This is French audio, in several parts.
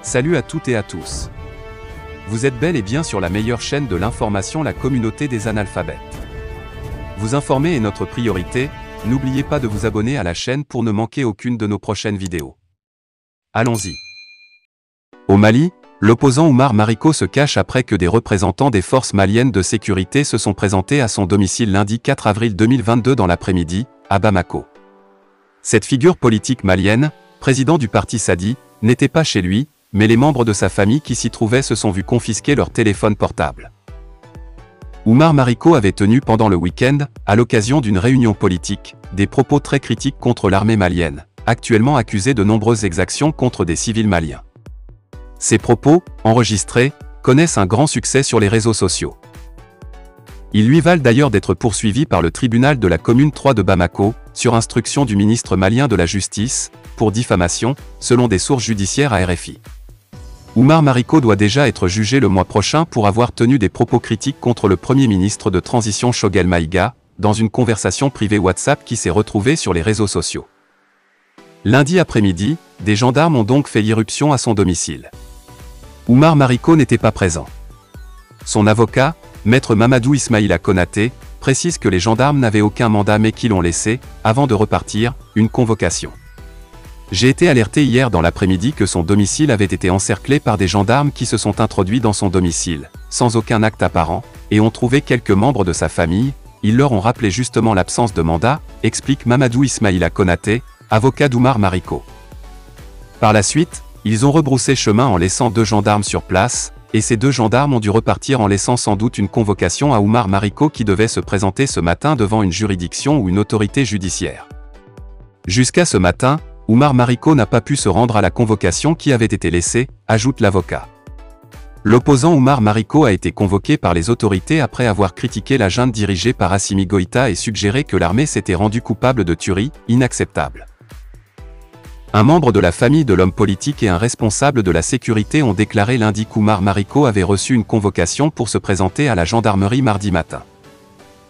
Salut à toutes et à tous. Vous êtes bel et bien sur la meilleure chaîne de l'information, la communauté des analphabètes. Vous informer est notre priorité, n'oubliez pas de vous abonner à la chaîne pour ne manquer aucune de nos prochaines vidéos. Allons-y. Au Mali, l'opposant Oumar Mariko se cache après que des représentants des forces maliennes de sécurité se sont présentés à son domicile lundi 4 avril 2022 dans l'après-midi, à Bamako. Cette figure politique malienne, président du parti Sadi, n'était pas chez lui, mais les membres de sa famille qui s'y trouvaient se sont vus confisquer leur téléphone portable. Oumar Mariko avait tenu pendant le week-end, à l'occasion d'une réunion politique, des propos très critiques contre l'armée malienne, actuellement accusée de nombreuses exactions contre des civils maliens. Ces propos, enregistrés, connaissent un grand succès sur les réseaux sociaux. Ils lui valent d'ailleurs d'être poursuivi par le tribunal de la commune 3 de Bamako, sur instruction du ministre malien de la Justice, pour diffamation, selon des sources judiciaires à RFI. Oumar Mariko doit déjà être jugé le mois prochain pour avoir tenu des propos critiques contre le Premier ministre de transition Choguel Maïga, dans une conversation privée WhatsApp qui s'est retrouvée sur les réseaux sociaux. Lundi après-midi, des gendarmes ont donc fait irruption à son domicile. Oumar Mariko n'était pas présent. Son avocat, maître Mamadou Ismaïla Konaté, précise que les gendarmes n'avaient aucun mandat mais qu'ils l'ont laissé, avant de repartir, une convocation. J'ai été alerté hier dans l'après-midi que son domicile avait été encerclé par des gendarmes qui se sont introduits dans son domicile, sans aucun acte apparent, et ont trouvé quelques membres de sa famille. Ils leur ont rappelé justement l'absence de mandat, explique Mamadou Ismaïla Konaté, avocat d'Oumar Mariko. Par la suite, ils ont rebroussé chemin en laissant 2 gendarmes sur place, et ces 2 gendarmes ont dû repartir en laissant sans doute une convocation à Oumar Mariko qui devait se présenter ce matin devant une juridiction ou une autorité judiciaire. Jusqu'à ce matin, Oumar Mariko n'a pas pu se rendre à la convocation qui avait été laissée, ajoute l'avocat. L'opposant Oumar Mariko a été convoqué par les autorités après avoir critiqué la junte dirigée par Assimi Goïta et suggéré que l'armée s'était rendue coupable de tueries, inacceptables. Un membre de la famille de l'homme politique et un responsable de la sécurité ont déclaré lundi qu'Oumar Mariko avait reçu une convocation pour se présenter à la gendarmerie mardi matin.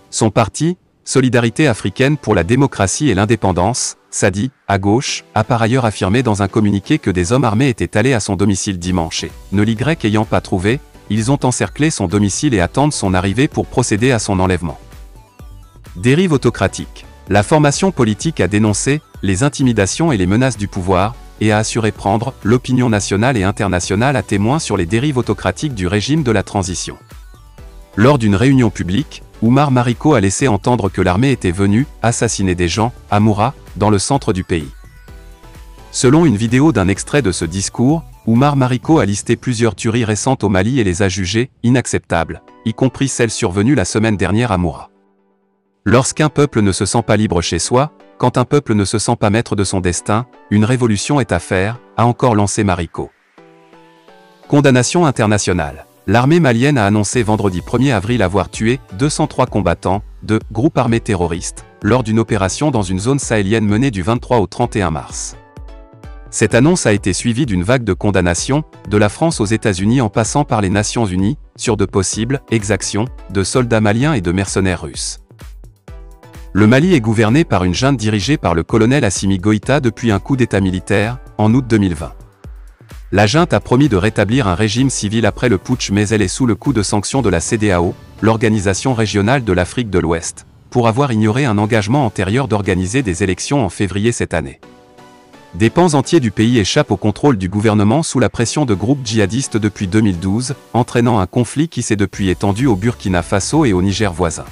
Son parti, Solidarité africaine pour la démocratie et l'indépendance, Sadi, à gauche, a par ailleurs affirmé dans un communiqué que des hommes armés étaient allés à son domicile dimanche et, ne l'Y ayant pas trouvé, ils ont encerclé son domicile et attendent son arrivée pour procéder à son enlèvement. Dérive autocratique. La formation politique a dénoncé les intimidations et les menaces du pouvoir, et a assuré prendre l'opinion nationale et internationale à témoin sur les dérives autocratiques du régime de la transition. Lors d'une réunion publique, Oumar Mariko a laissé entendre que l'armée était venue assassiner des gens, à Moura, dans le centre du pays. Selon une vidéo d'un extrait de ce discours, Oumar Mariko a listé plusieurs tueries récentes au Mali et les a jugées inacceptables, y compris celles survenues la semaine dernière à Moura. Lorsqu'un peuple ne se sent pas libre chez soi, quand un peuple ne se sent pas maître de son destin, une révolution est à faire, a encore lancé Mariko. Condamnation internationale. L'armée malienne a annoncé vendredi 1er avril avoir tué 203 combattants de groupes armés terroristes lors d'une opération dans une zone sahélienne menée du 23 au 31 mars. Cette annonce a été suivie d'une vague de condamnations, de la France aux États-Unis en passant par les Nations Unies, sur de possibles exactions de soldats maliens et de mercenaires russes. Le Mali est gouverné par une junte dirigée par le colonel Assimi Goïta depuis un coup d'État militaire, en août 2020. La junte a promis de rétablir un régime civil après le putsch mais elle est sous le coup de sanctions de la CEDEAO, l'organisation régionale de l'Afrique de l'Ouest, pour avoir ignoré un engagement antérieur d'organiser des élections en février cette année. Des pans entiers du pays échappent au contrôle du gouvernement sous la pression de groupes djihadistes depuis 2012, entraînant un conflit qui s'est depuis étendu au Burkina Faso et au Niger voisin.